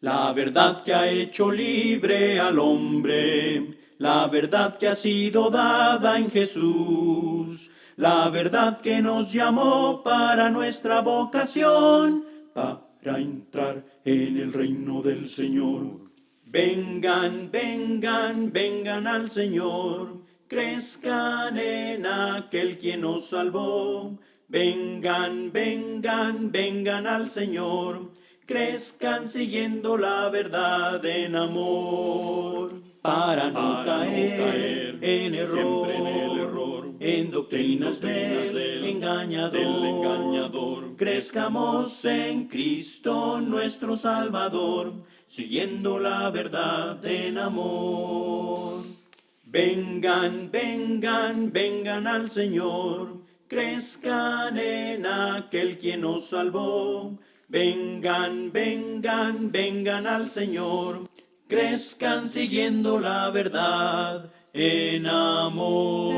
La verdad que ha hecho libre al hombre, la verdad que ha sido dada en Jesús, la verdad que nos llamó para nuestra vocación, para entrar en el reino del Señor. Vengan, vengan, vengan al Señor, crezcan en aquel quien nos salvó. Vengan, vengan, vengan al Señor, crezcan siguiendo la verdad en amor, para no caer en error, en doctrinas del engañador. Crezcamos en Cristo nuestro Salvador, siguiendo la verdad en amor. Vengan, vengan, vengan al Señor, crezcan en aquel quien nos salvó. Vengan, vengan, vengan al Señor, crezcan siguiendo la verdad en amor.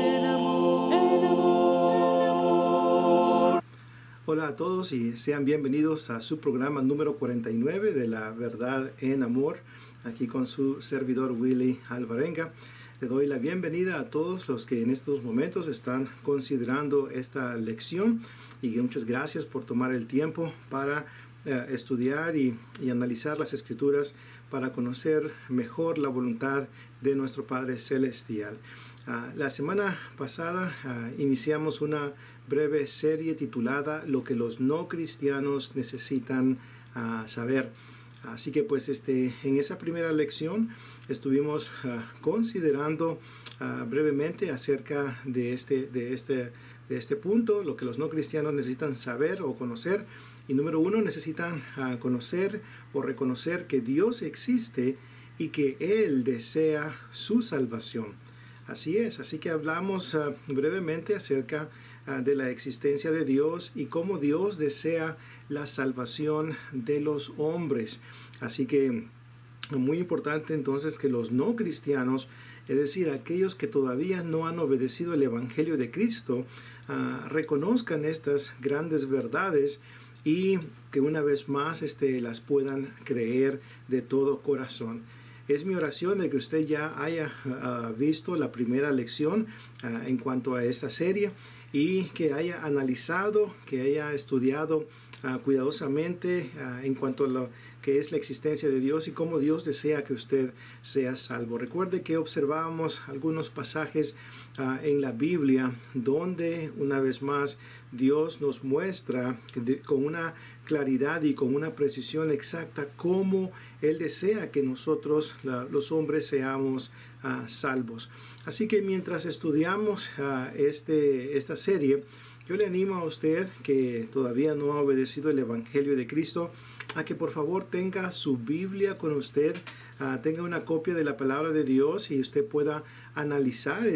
Hola a todos y sean bienvenidos a su programa número 49 de La Verdad en Amor, aquí con su servidor Willy Alvarenga. Le doy la bienvenida a todos los que en estos momentos están considerando esta lección y muchas gracias por tomar el tiempo para estudiar y analizar las Escrituras para conocer mejor la voluntad de nuestro Padre Celestial. La semana pasada iniciamos una breve serie titulada Lo que los no cristianos necesitan saber. Así que pues en esa primera lección estuvimos considerando brevemente acerca de este punto, lo que los no cristianos necesitan saber o conocer. Y número uno, necesitan conocer o reconocer que Dios existe y que Él desea su salvación. Así es, así que hablamos brevemente acerca de la existencia de Dios y cómo Dios desea la salvación de los hombres. Así que muy importante entonces que los no cristianos, es decir, aquellos que todavía no han obedecido el Evangelio de Cristo, reconozcan estas grandes verdades y que una vez más las puedan creer de todo corazón. Es mi oración de que usted ya haya visto la primera lección en cuanto a esta serie y que haya analizado, que haya estudiado cuidadosamente en cuanto a lo que es la existencia de Dios y cómo Dios desea que usted sea salvo. Recuerde que observábamos algunos pasajes en la Biblia donde una vez más Dios nos muestra con una claridad y con una precisión exacta cómo Él desea que nosotros, los hombres, seamos salvos. Así que mientras estudiamos esta serie, yo le animo a usted que todavía no ha obedecido el Evangelio de Cristo a que por favor tenga su Biblia con usted, tenga una copia de la palabra de Dios y usted pueda analizar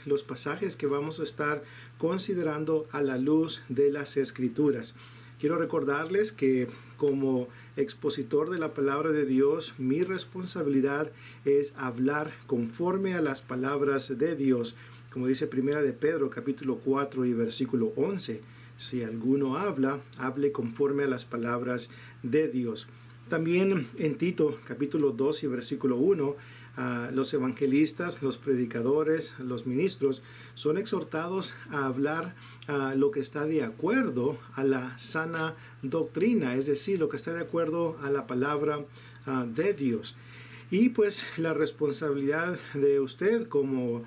los pasajes que vamos a estar considerando a la luz de las Escrituras. Quiero recordarles que como expositor de la palabra de Dios, mi responsabilidad es hablar conforme a las palabras de Dios. Como dice Primera de Pedro, capítulo 4 y versículo 11. Si alguno habla, hable conforme a las palabras de Dios. También en Tito, capítulo 2 y versículo 1, los evangelistas, los predicadores, los ministros son exhortados a hablar lo que está de acuerdo a la sana doctrina, es decir, lo que está de acuerdo a la palabra de Dios. Y pues la responsabilidad de usted como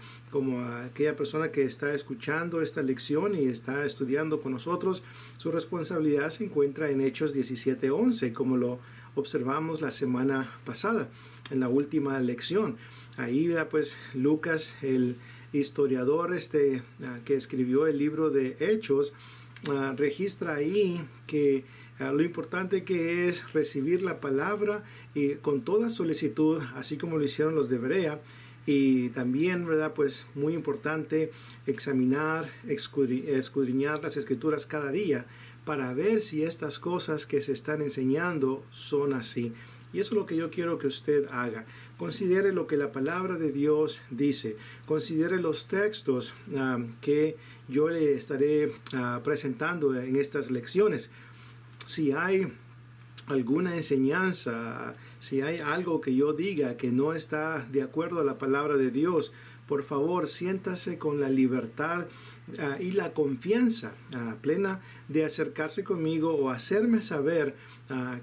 aquella persona que está escuchando esta lección y está estudiando con nosotros, su responsabilidad se encuentra en Hechos 17:11, como lo observamos la semana pasada, en la última lección. Ahí pues Lucas, el historiador que escribió el libro de Hechos, registra ahí que lo importante que es recibir la palabra y con toda solicitud, así como lo hicieron los de Berea, y también, ¿verdad? Pues muy importante examinar, escudriñar las Escrituras cada día para ver si estas cosas que se están enseñando son así. Y eso es lo que yo quiero que usted haga. Considere lo que la palabra de Dios dice. Considere los textos que yo le estaré presentando en estas lecciones. Si hay alguna enseñanza, si hay algo que yo diga que no está de acuerdo a la palabra de Dios, por favor, siéntase con la libertad y la confianza plena de acercarse conmigo o hacerme saber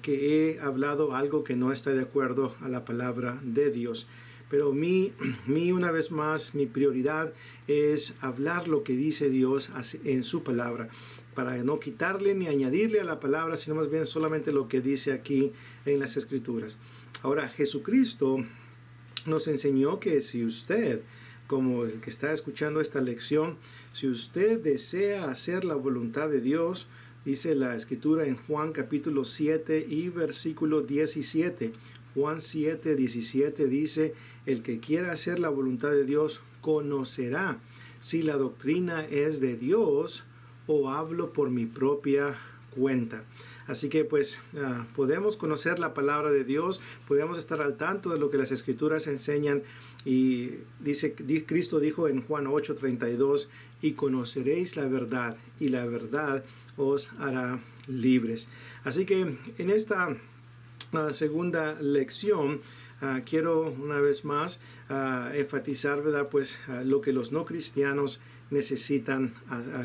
que he hablado algo que no está de acuerdo a la palabra de Dios. Pero una vez más, mi prioridad es hablar lo que dice Dios en su palabra, para no quitarle ni añadirle a la palabra, sino más bien solamente lo que dice aquí en las Escrituras. Ahora, Jesucristo nos enseñó que si usted, como el que está escuchando esta lección, si usted desea hacer la voluntad de Dios, dice la Escritura en Juan capítulo 7 y versículo 17. Juan 7, 17 dice, el que quiera hacer la voluntad de Dios conocerá si la doctrina es de Dios o hablo por mi propia cuenta. Así que pues podemos conocer la palabra de Dios, podemos estar al tanto de lo que las Escrituras enseñan. Y Cristo dijo en Juan 8:32, y conoceréis la verdad, y la verdad os hará libres. Así que en esta segunda lección quiero una vez más enfatizar, ¿verdad? Pues lo que los no cristianos necesitan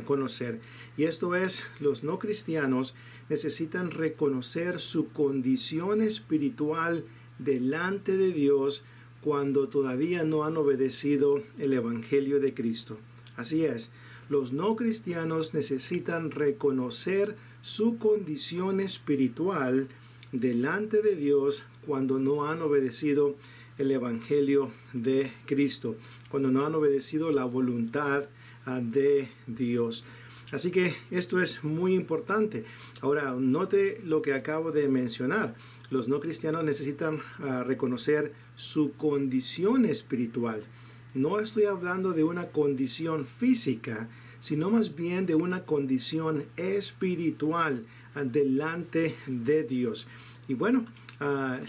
conocer. Y esto es, los no cristianos necesitan reconocer su condición espiritual delante de Dios cuando todavía no han obedecido el Evangelio de Cristo. Así es, los no cristianos necesitan reconocer su condición espiritual delante de Dios cuando no han obedecido el Evangelio de Cristo, cuando no han obedecido la voluntad de Dios. Así que esto es muy importante. Ahora, note lo que acabo de mencionar. Los no cristianos necesitan reconocer su condición espiritual. No estoy hablando de una condición física, sino más bien de una condición espiritual delante de Dios. Y bueno,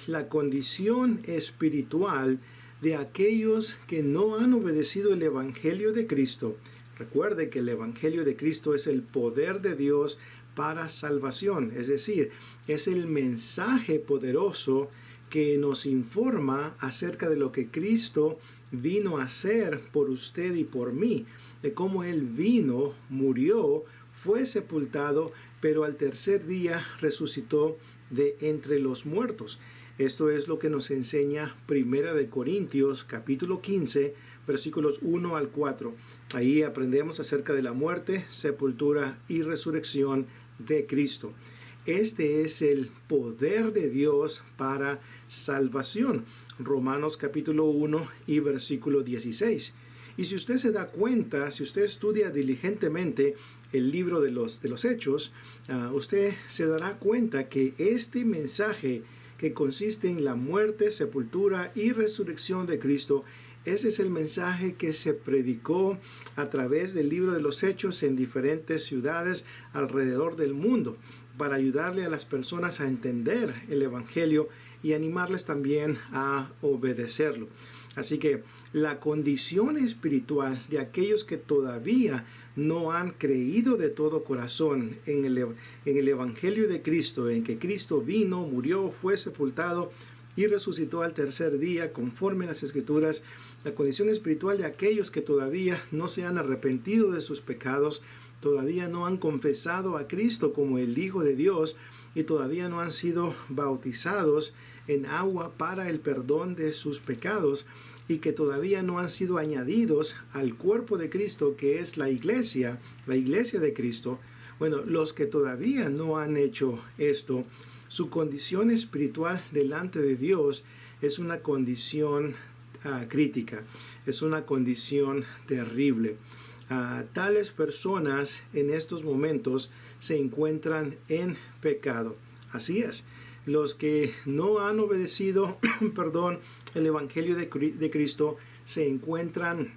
la condición espiritual de aquellos que no han obedecido el Evangelio de Cristo. Recuerde que el Evangelio de Cristo es el poder de Dios para salvación, es decir, es el mensaje poderoso que nos informa acerca de lo que Cristo vino a hacer por usted y por mí, de cómo Él vino, murió, fue sepultado, pero al tercer día resucitó de entre los muertos. Esto es lo que nos enseña Primera de Corintios, capítulo 15, versículos 1 al 4. Ahí aprendemos acerca de la muerte, sepultura y resurrección de Cristo. Este es el poder de Dios para salvación. Romanos capítulo 1 y versículo 16. Y si usted se da cuenta, si usted estudia diligentemente el libro de los Hechos, usted se dará cuenta que este mensaje que consiste en la muerte, sepultura y resurrección de Cristo, ese es el mensaje que se predicó a través del libro de los Hechos en diferentes ciudades alrededor del mundo para ayudarle a las personas a entender el Evangelio y animarles también a obedecerlo. Así que la condición espiritual de aquellos que todavía no han creído de todo corazón en el Evangelio de Cristo, en que Cristo vino, murió, fue sepultado y resucitó al tercer día conforme a las Escrituras, la condición espiritual de aquellos que todavía no se han arrepentido de sus pecados, todavía no han confesado a Cristo como el Hijo de Dios y todavía no han sido bautizados en agua para el perdón de sus pecados y que todavía no han sido añadidos al cuerpo de Cristo, que es la iglesia de Cristo. Bueno, los que todavía no han hecho esto, su condición espiritual delante de Dios es una condición crítica, es una condición terrible. Tales personas en estos momentos se encuentran en pecado. Así es, los que no han obedecido el Evangelio de Cristo se encuentran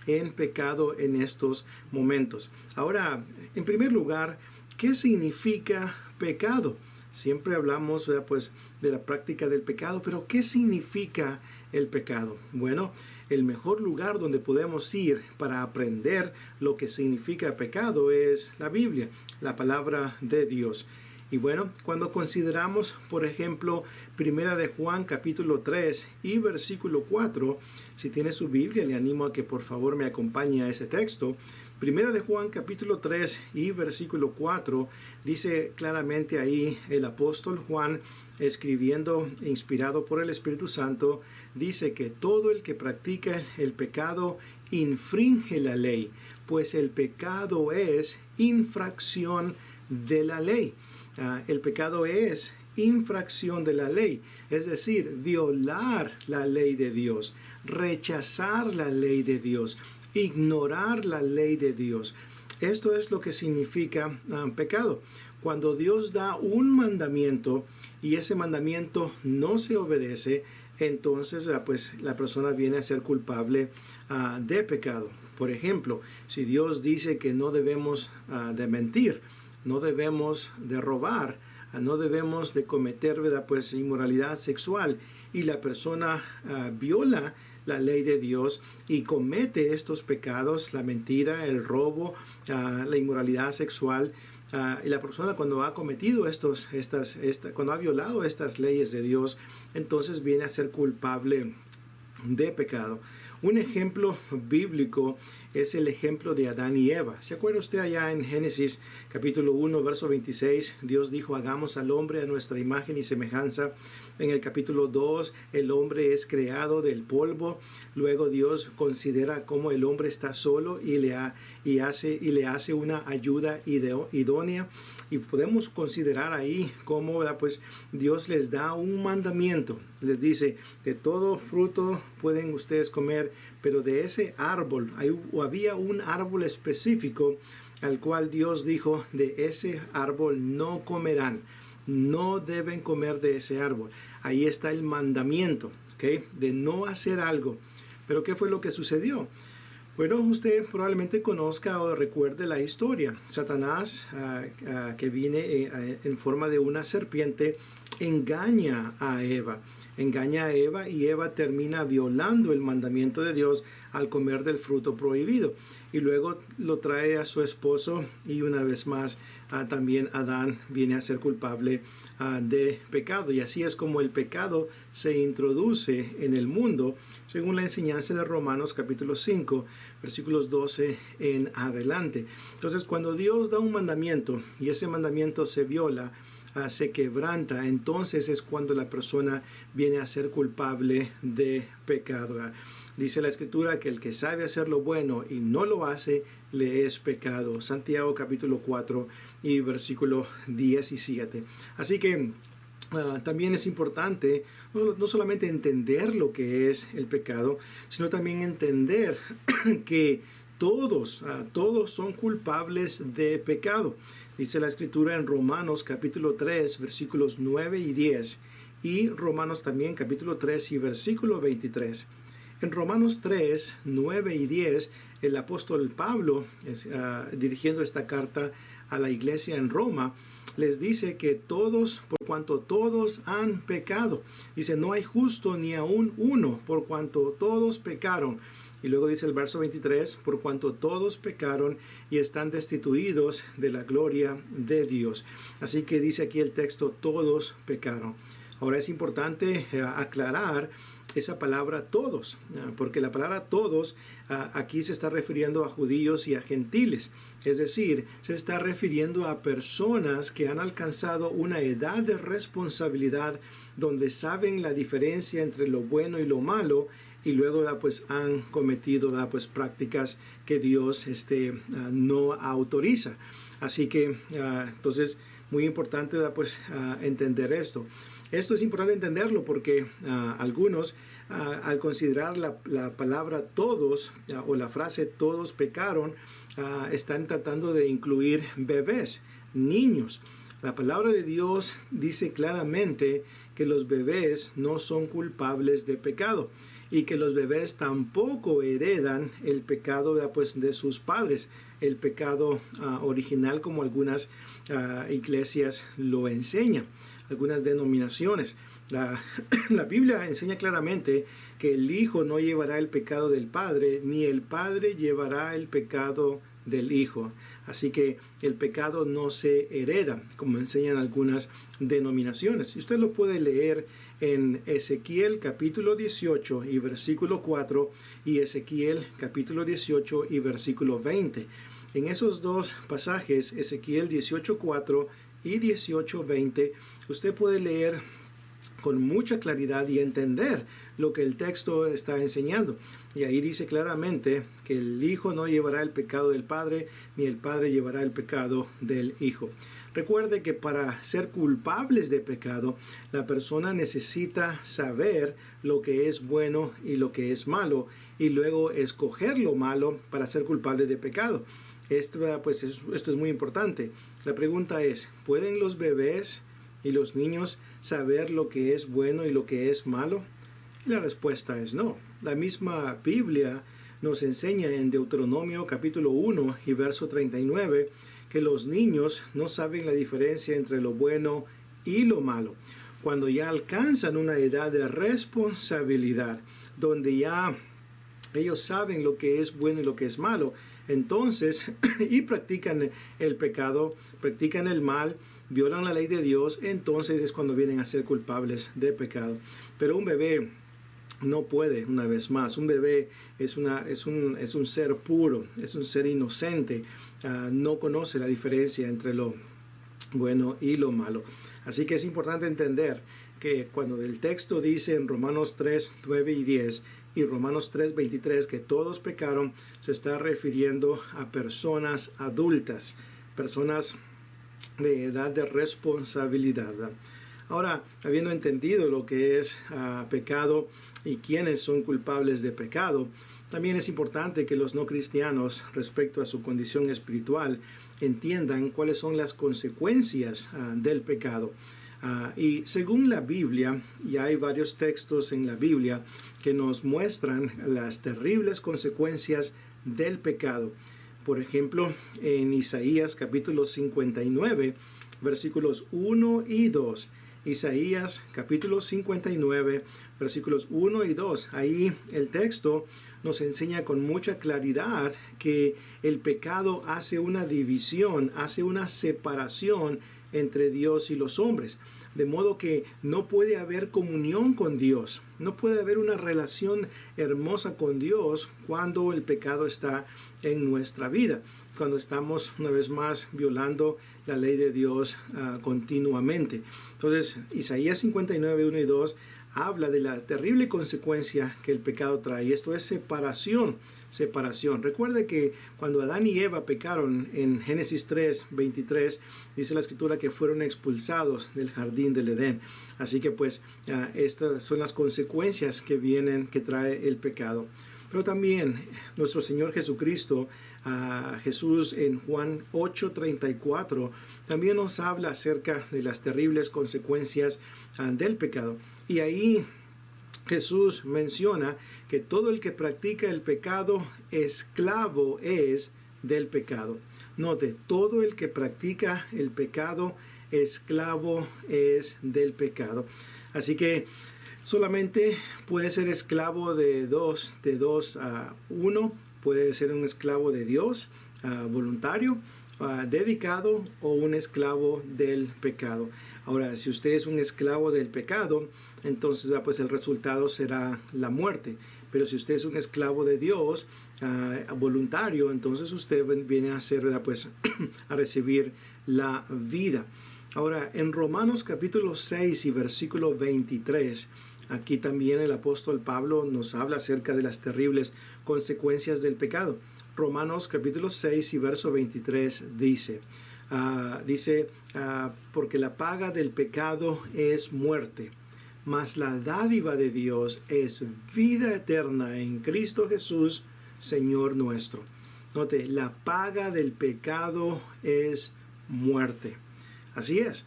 en pecado en estos momentos. Ahora, en primer lugar, ¿qué significa pecado? Siempre hablamos, pues, de la práctica del pecado, pero ¿qué significa el pecado? Bueno, el mejor lugar donde podemos ir para aprender lo que significa pecado es la Biblia, la palabra de Dios. Y bueno, cuando consideramos, por ejemplo, Primera de Juan capítulo 3 y versículo 4, si tiene su Biblia, le animo a que por favor me acompañe a ese texto. Primera de Juan capítulo 3 y versículo 4 dice claramente ahí el apóstol Juan, escribiendo, inspirado por el Espíritu Santo, dice que todo el que practica el pecado infringe la ley, pues el pecado es infracción de la ley. El pecado es infracción de la ley, es decir, violar la ley de Dios, rechazar la ley de Dios, ignorar la ley de Dios. Esto es lo que significa pecado. Cuando Dios da un mandamiento y ese mandamiento no se obedece, entonces pues la persona viene a ser culpable de pecado. Por ejemplo, si Dios dice que no debemos de mentir, no debemos de robar, no debemos de cometer, ¿verdad?, pues inmoralidad sexual, y la persona viola la ley de Dios y comete estos pecados, la mentira, el robo, la inmoralidad sexual, y la persona cuando ha cometido cuando ha violado estas leyes de Dios, entonces viene a ser culpable de pecado. Un ejemplo bíblico es el ejemplo de Adán y Eva. ¿Se acuerda usted allá en Génesis capítulo 1, verso 26? Dios dijo, hagamos al hombre a nuestra imagen y semejanza. En el capítulo 2, el hombre es creado del polvo. Luego Dios considera cómo el hombre está solo y le hace una ayuda idónea. Y podemos considerar ahí cómo, ¿verdad?, pues Dios les da un mandamiento. Les dice, de todo fruto pueden ustedes comer, pero de ese árbol, había un árbol específico al cual Dios dijo, de ese árbol no comerán, no deben comer de ese árbol. Ahí está el mandamiento, ¿okay?, de no hacer algo. Pero ¿qué fue lo que sucedió? Bueno, usted probablemente conozca o recuerde la historia. Satanás, que viene en forma de una serpiente, engaña a Eva. Engaña a Eva y Eva termina violando el mandamiento de Dios al comer del fruto prohibido. Y luego lo trae a su esposo y una vez más también Adán viene a ser culpable de pecado. Y así es como el pecado se introduce en el mundo, según la enseñanza de Romanos capítulo 5, versículos 12 en adelante. Entonces, cuando Dios da un mandamiento y ese mandamiento se viola, se quebranta, entonces es cuando la persona viene a ser culpable de pecado. Dice la Escritura que el que sabe hacer lo bueno y no lo hace, le es pecado. Santiago capítulo 4 y versículo 17. Así que también es importante no solamente entender lo que es el pecado, sino también entender que todos son culpables de pecado. Dice la Escritura en Romanos capítulo 3, versículos 9 y 10, y Romanos también capítulo 3 y versículo 23. En Romanos 3, 9 y 10, el apóstol Pablo, dirigiendo esta carta a la iglesia en Roma, les dice que todos, por cuanto todos han pecado, dice, no hay justo ni aún uno, por cuanto todos pecaron. Y luego dice el verso 23, por cuanto todos pecaron y están destituidos de la gloria de Dios. Así que dice aquí el texto, todos pecaron. Ahora es importante aclarar esa palabra todos, porque la palabra todos aquí se está refiriendo a judíos y a gentiles. Es decir, se está refiriendo a personas que han alcanzado una edad de responsabilidad donde saben la diferencia entre lo bueno y lo malo, y luego pues han cometido pues prácticas que Dios no autoriza. Así que entonces muy importante pues entender esto. Esto es importante entenderlo porque algunos al considerar la palabra todos o la frase todos pecaron, están tratando de incluir bebés, niños. La palabra de Dios dice claramente que los bebés no son culpables de pecado y que los bebés tampoco heredan el pecado pues, de sus padres, el pecado original, como algunas iglesias lo enseñan, algunas denominaciones. La Biblia enseña claramente que el Hijo no llevará el pecado del Padre, ni el Padre llevará el pecado del Hijo. Así que el pecado no se hereda, como enseñan algunas denominaciones. Y usted lo puede leer en Ezequiel capítulo 18 y versículo 4 y Ezequiel capítulo 18 y versículo 20. En esos dos pasajes, Ezequiel 18:4 y 18:20, usted puede leer con mucha claridad y entender lo que el texto está enseñando. Y ahí dice claramente que el Hijo no llevará el pecado del Padre, ni el Padre llevará el pecado del Hijo. Recuerde que para ser culpables de pecado, la persona necesita saber lo que es bueno y lo que es malo, y luego escoger lo malo para ser culpable de pecado. Esto es muy importante. La pregunta es, ¿pueden los bebés y los niños saber lo que es bueno y lo que es malo? Y la respuesta es no. La misma Biblia nos enseña en Deuteronomio capítulo 1 y verso 39 que los niños no saben la diferencia entre lo bueno y lo malo. Cuando ya alcanzan una edad de responsabilidad, donde ya ellos saben lo que es bueno y lo que es malo, entonces, y practican el pecado, practican el mal, violan la ley de Dios, entonces es cuando vienen a ser culpables de pecado. Pero un bebé no puede, una vez más. Un bebé es un ser puro, es un ser inocente, no conoce la diferencia entre lo bueno y lo malo. Así que es importante entender que cuando el texto dice en Romanos 3, 9 y 10 y Romanos 3, 23 que todos pecaron, se está refiriendo a personas adultas, personas de edad de responsabilidad. Ahora, habiendo entendido lo que es pecado y quiénes son culpables de pecado, también es importante que los no cristianos, respecto a su condición espiritual, entiendan cuáles son las consecuencias del pecado. Y según la Biblia, y hay varios textos en la Biblia que nos muestran las terribles consecuencias del pecado. Por ejemplo, en Isaías capítulo 59, versículos 1 y 2. Isaías capítulo 59, versículos 1 y 2. Ahí el texto nos enseña con mucha claridad que el pecado hace una división, hace una separación entre Dios y los hombres. De modo que no puede haber comunión con Dios, no puede haber una relación hermosa con Dios cuando el pecado está en nuestra vida, cuando estamos una vez más violando la ley de Dios continuamente. Entonces, Isaías 59, 1 y 2 habla de la terrible consecuencia que el pecado trae. Y esto es separación. Recuerde que cuando Adán y Eva pecaron en Génesis 3, 23, dice la escritura que fueron expulsados del jardín del Edén. Así que pues estas son las consecuencias que trae el pecado. Pero también nuestro Señor Jesucristo, Jesús en Juan 8:34, también nos habla acerca de las terribles consecuencias del pecado. Y ahí Jesús menciona que todo el que practica el pecado, esclavo es del pecado. Note, todo el que practica el pecado, esclavo es del pecado. Así que solamente puede ser esclavo de dos a uno. Puede ser un esclavo de Dios, voluntario, dedicado, o un esclavo del pecado. Ahora, si usted es un esclavo del pecado, entonces pues el resultado será la muerte. Pero si usted es un esclavo de Dios, voluntario, entonces usted viene a ser, pues, a recibir la vida. Ahora, en Romanos capítulo 6 y versículo 23, aquí también el apóstol Pablo nos habla acerca de las terribles consecuencias del pecado. Romanos capítulo 6 y verso 23 dice, porque la paga del pecado es muerte, mas la dádiva de Dios es vida eterna en Cristo Jesús, Señor nuestro. Note, la paga del pecado es muerte. Así es.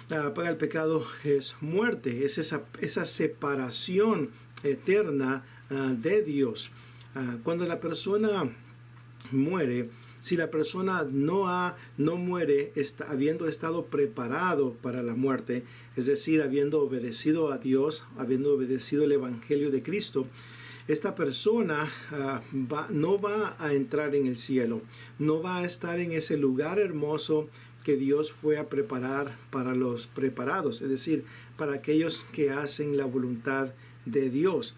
La paga del pecado es muerte, es esa separación eterna de Dios. Cuando la persona muere, si la persona no muere habiendo estado preparado para la muerte, es decir, habiendo obedecido a Dios, habiendo obedecido el Evangelio de Cristo, esta persona no va a entrar en el cielo, no va a estar en ese lugar hermoso que Dios fue a preparar para los preparados, es decir, para aquellos que hacen la voluntad de Dios.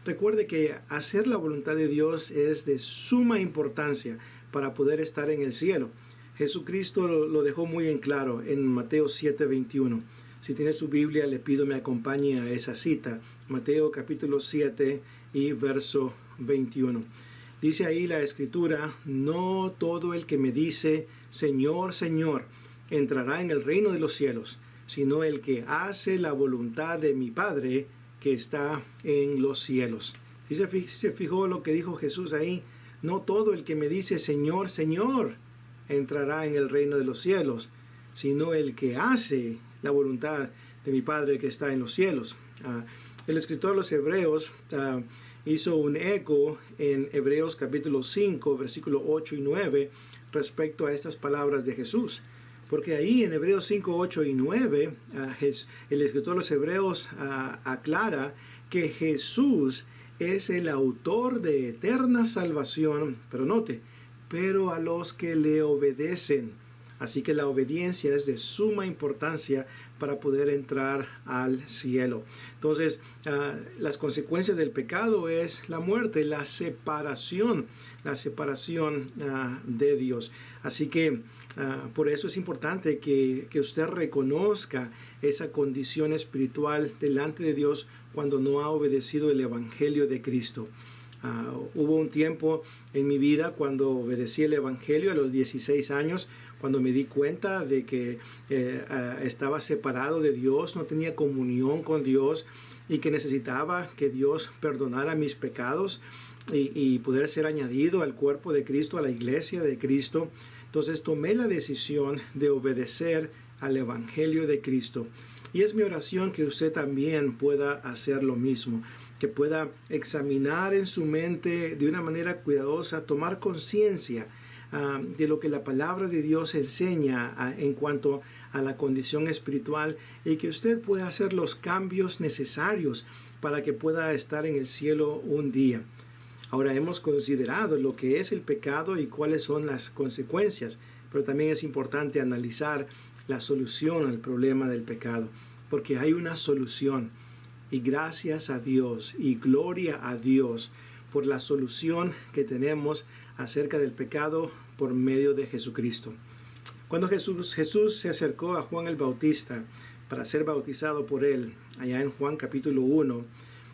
Recuerde que hacer la voluntad de Dios es de suma importancia para poder estar en el cielo. Jesucristo lo dejó muy en claro en Mateo 7:21. Si tiene su Biblia, le pido me acompañe a esa cita. Mateo capítulo 7 y verso 21. Dice ahí la Escritura: no todo el que me dice, Señor, Señor, entrará en el reino de los cielos, sino el que hace la voluntad de mi Padre que está en los cielos. ¿Sí se fijó lo que dijo Jesús ahí? No todo el que me dice, Señor, Señor, entrará en el reino de los cielos, sino el que hace la voluntad de mi Padre que está en los cielos. El escritor de los Hebreos hizo un eco en Hebreos capítulo 5, versículo 8 y 9, respecto a estas palabras de Jesús. Porque ahí en Hebreos 5, 8 y 9, el escritor de los Hebreos aclara que Jesús es el autor de eterna salvación, pero note, pero a los que le obedecen. Así que la obediencia es de suma importancia para poder entrar al cielo. Entonces, las consecuencias del pecado es la muerte, la separación de Dios. Así que por eso es importante que usted reconozca esa condición espiritual delante de Dios cuando no ha obedecido el Evangelio de Cristo. Hubo un tiempo en mi vida cuando obedecí el Evangelio a los 16 años, cuando me di cuenta de que estaba separado de Dios, no tenía comunión con Dios y que necesitaba que Dios perdonara mis pecados y poder ser añadido al cuerpo de Cristo, a la iglesia de Cristo. Entonces tomé la decisión de obedecer al Evangelio de Cristo. Y es mi oración que usted también pueda hacer lo mismo, que pueda examinar en su mente de una manera cuidadosa, tomar conciencia de lo que la palabra de Dios enseña en cuanto a la condición espiritual, y que usted pueda hacer los cambios necesarios para que pueda estar en el cielo un día. Ahora hemos considerado lo que es el pecado y cuáles son las consecuencias, pero también es importante analizar la solución al problema del pecado, porque hay una solución. Y gracias a Dios y gloria a Dios por la solución que tenemos acerca del pecado por medio de Jesucristo. Cuando Jesús se acercó a Juan el Bautista para ser bautizado por él, allá en Juan capítulo 1,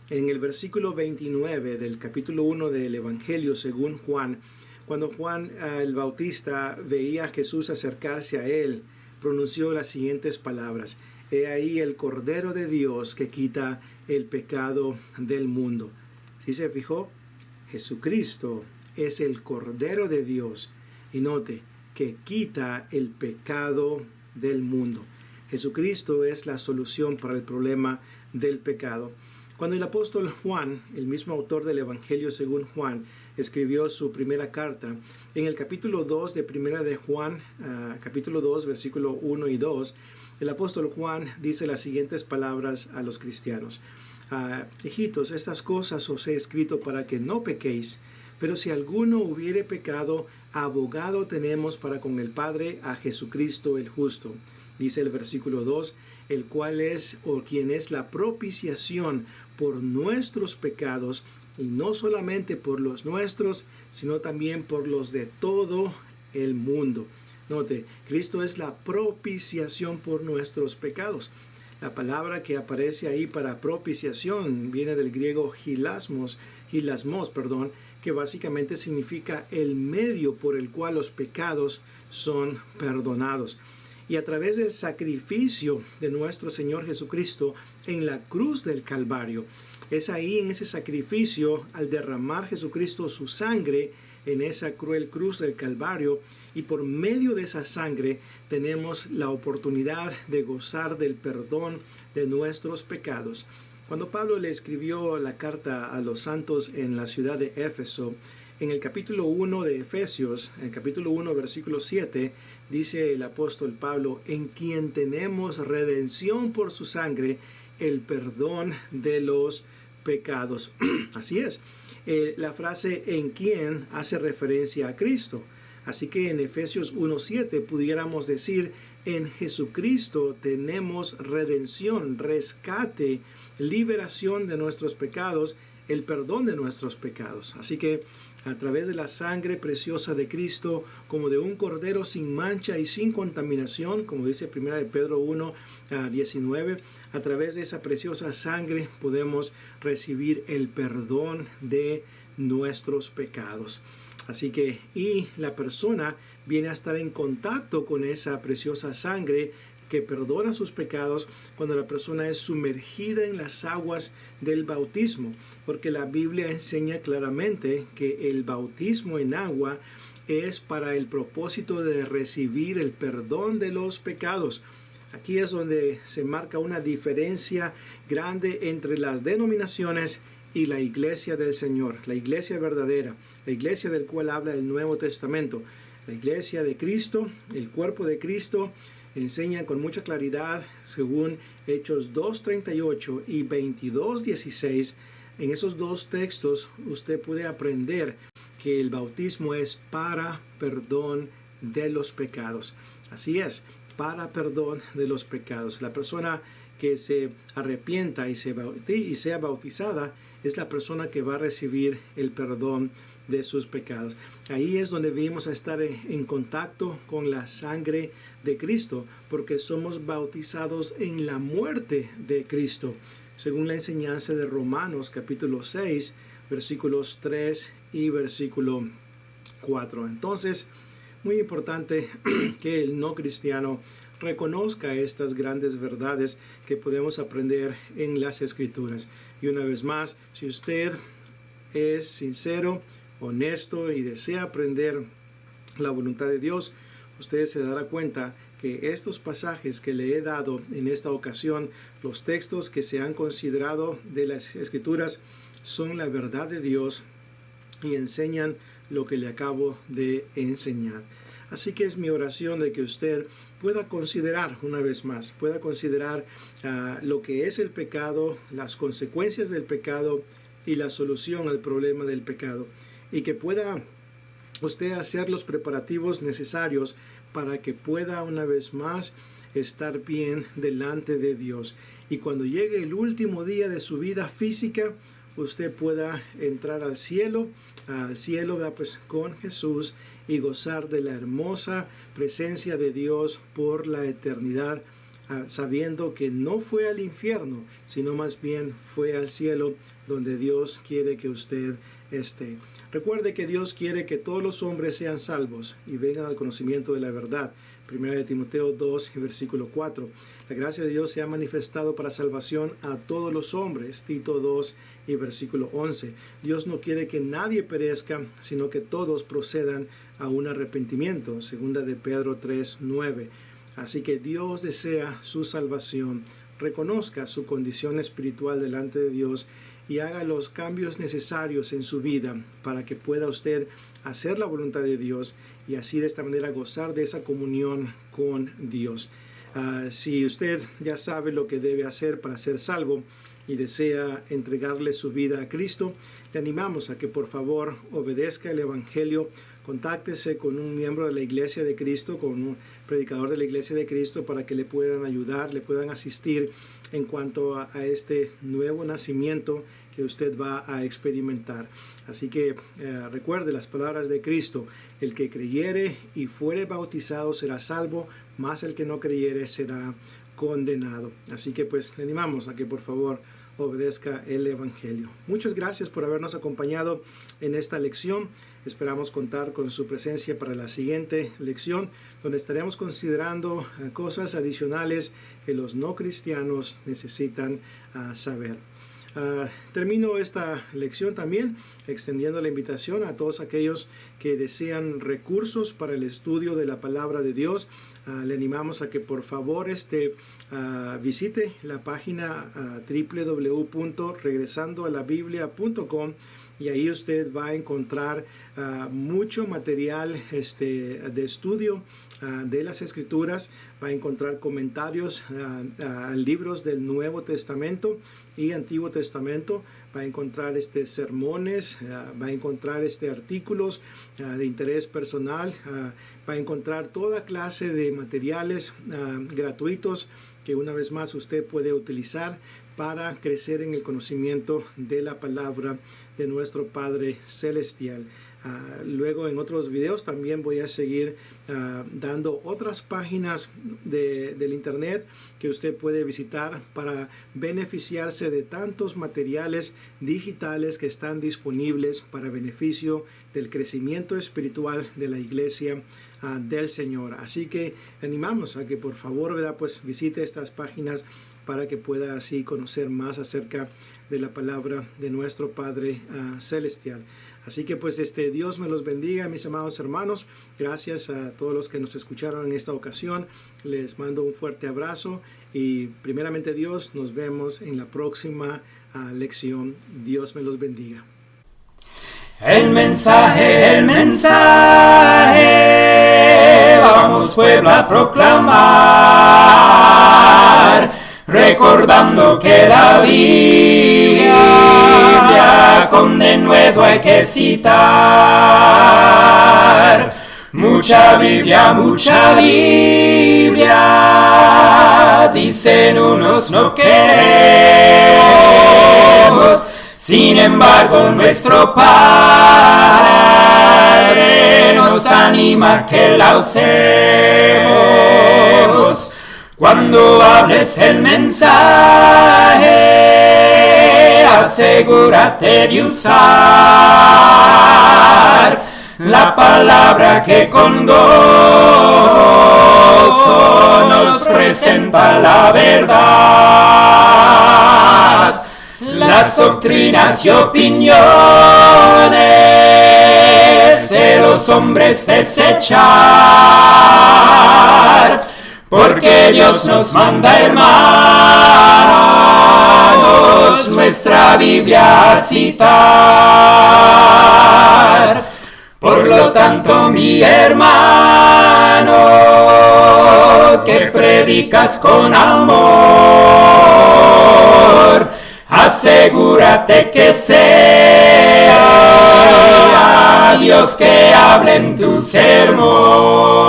en el versículo 29 del capítulo 1 del Evangelio según Juan, cuando Juan el Bautista veía a Jesús acercarse a él, pronunció las siguientes palabras: He ahí el Cordero de Dios que quita el pecado del mundo. ¿Sí se fijó? Jesucristo es el Cordero de Dios. Y note que quita el pecado del mundo. Jesucristo es la solución para el problema del pecado. Cuando el apóstol Juan, el mismo autor del Evangelio según Juan, escribió su primera carta, en el capítulo 2 de primera de Juan, capítulo 2, versículo 1 y 2, el apóstol Juan dice las siguientes palabras a los cristianos: hijitos, estas cosas os he escrito para que no pequéis, pero si alguno hubiere pecado, abogado tenemos para con el Padre, a Jesucristo el justo. Dice el versículo 2, el cual es o quien es la propiciación por nuestros pecados, y no solamente por los nuestros, sino también por los de todo el mundo. Note, Cristo es la propiciación por nuestros pecados. La palabra que aparece ahí para propiciación viene del griego hilasmos, que básicamente significa el medio por el cual los pecados son perdonados. Y a través del sacrificio de nuestro Señor Jesucristo en la cruz del Calvario, es ahí en ese sacrificio, al derramar Jesucristo su sangre en esa cruel cruz del Calvario, y por medio de esa sangre tenemos la oportunidad de gozar del perdón de nuestros pecados. Cuando Pablo le escribió la carta a los santos en la ciudad de Éfeso, en el capítulo 1 de Efesios, en el capítulo 1, versículo 7, dice el apóstol Pablo: en quien tenemos redención por su sangre, el perdón de los pecados. Así es. La frase en quién hace referencia a Cristo. Así que en Efesios 1:7 pudiéramos decir, en Jesucristo tenemos redención, rescate, liberación de nuestros pecados, el perdón de nuestros pecados. Así que a través de la sangre preciosa de Cristo, como de un cordero sin mancha y sin contaminación, como dice 1 de Pedro 1:19, a través de esa preciosa sangre podemos recibir el perdón de nuestros pecados. Así que, y la persona viene a estar en contacto con esa preciosa sangre que perdona sus pecados cuando la persona es sumergida en las aguas del bautismo, porque la Biblia enseña claramente que el bautismo en agua es para el propósito de recibir el perdón de los pecados. Aquí es donde se marca una diferencia grande entre las denominaciones y la iglesia del Señor, la iglesia verdadera, la iglesia del cual habla el Nuevo Testamento. La iglesia de Cristo, el cuerpo de Cristo, enseña con mucha claridad, según Hechos 2:38 y 22:16. En esos dos textos usted puede aprender que el bautismo es para perdón de los pecados. Así es, para perdón de los pecados. La persona que se arrepienta y sea bautizada es la persona que va a recibir el perdón de sus pecados. Ahí es donde vamos a estar en contacto con la sangre de Cristo, porque somos bautizados en la muerte de Cristo, según la enseñanza de Romanos capítulo 6, versículos 3 y versículo 4. Entonces, muy importante que el no cristiano reconozca estas grandes verdades que podemos aprender en las Escrituras. Y una vez más, si usted es sincero, honesto y desea aprender la voluntad de Dios, usted se dará cuenta que estos pasajes que le he dado en esta ocasión, los textos que se han considerado de las Escrituras, son la verdad de Dios y enseñan lo que le acabo de enseñar. Así que es mi oración de que usted pueda considerar una vez más, pueda considerar lo que es el pecado, las consecuencias del pecado y la solución al problema del pecado, y que pueda usted hacer los preparativos necesarios para que pueda una vez más estar bien delante de Dios. Y cuando llegue el último día de su vida física, usted pueda entrar al cielo, pues, con Jesús y gozar de la hermosa presencia de Dios por la eternidad, sabiendo que no fue al infierno, sino más bien fue al cielo, donde Dios quiere que usted esté. Recuerde que Dios quiere que todos los hombres sean salvos y vengan al conocimiento de la verdad. 1 de Timoteo 2, versículo 4. La gracia de Dios se ha manifestado para salvación a todos los hombres. Tito 2 y versículo 11. Dios no quiere que nadie perezca, sino que todos procedan a un arrepentimiento. 2 de Pedro 3, 9. Así que Dios desea su salvación. Reconozca su condición espiritual delante de Dios y haga los cambios necesarios en su vida para que pueda usted hacer la voluntad de Dios y así de esta manera gozar de esa comunión con Dios. Si usted ya sabe lo que debe hacer para ser salvo y desea entregarle su vida a Cristo, le animamos a que por favor obedezca el Evangelio. Contáctese con un miembro de la Iglesia de Cristo, con un predicador de la Iglesia de Cristo, para que le puedan ayudar, le puedan asistir en cuanto a este nuevo nacimiento que usted va a experimentar. Así que recuerde las palabras de Cristo: el que creyere y fuere bautizado será salvo, mas el que no creyere será condenado. Así que pues le animamos a que por favor obedezca el Evangelio. Muchas gracias por habernos acompañado en esta lección. Esperamos contar con su presencia para la siguiente lección, donde estaremos considerando cosas adicionales que los no cristianos necesitan saber. Termino esta lección también extendiendo la invitación a todos aquellos que desean recursos para el estudio de la palabra de Dios. Le animamos a que por favor visite la página www.regresandoalabiblia.com y ahí usted va a encontrar mucho material de estudio de las Escrituras. Va a encontrar comentarios a libros del Nuevo Testamento y Antiguo Testamento. Va a encontrar sermones, va a encontrar artículos de interés personal, va a encontrar toda clase de materiales gratuitos que una vez más usted puede utilizar para crecer en el conocimiento de la palabra de nuestro Padre Celestial. Luego en otros videos también voy a seguir dando otras páginas del internet que usted puede visitar para beneficiarse de tantos materiales digitales que están disponibles para beneficio del crecimiento espiritual de la iglesia del Señor. Así que le animamos a que por favor, ¿verdad?, pues visite estas páginas para que pueda así conocer más acerca de la palabra de nuestro Padre Celestial. Así que pues Dios me los bendiga, mis amados hermanos. Gracias a todos los que nos escucharon en esta ocasión. Les mando un fuerte abrazo y primeramente Dios, nos vemos en la próxima lección. Dios me los bendiga. El mensaje, vamos pueblo a proclamar, recordando que la Biblia con denuedo hay que citar. Mucha Biblia, dicen unos no queremos. Sin embargo, nuestro Padre nos anima que la usemos. Cuando hables el mensaje, asegúrate de usar la palabra que con gozo nos presenta la verdad. Las doctrinas y opiniones de los hombres desechar, porque Dios nos manda, hermanos, nuestra Biblia a citar. Por lo tanto, mi hermano, que predicas con amor, asegúrate que sea Dios que hable en tu sermón.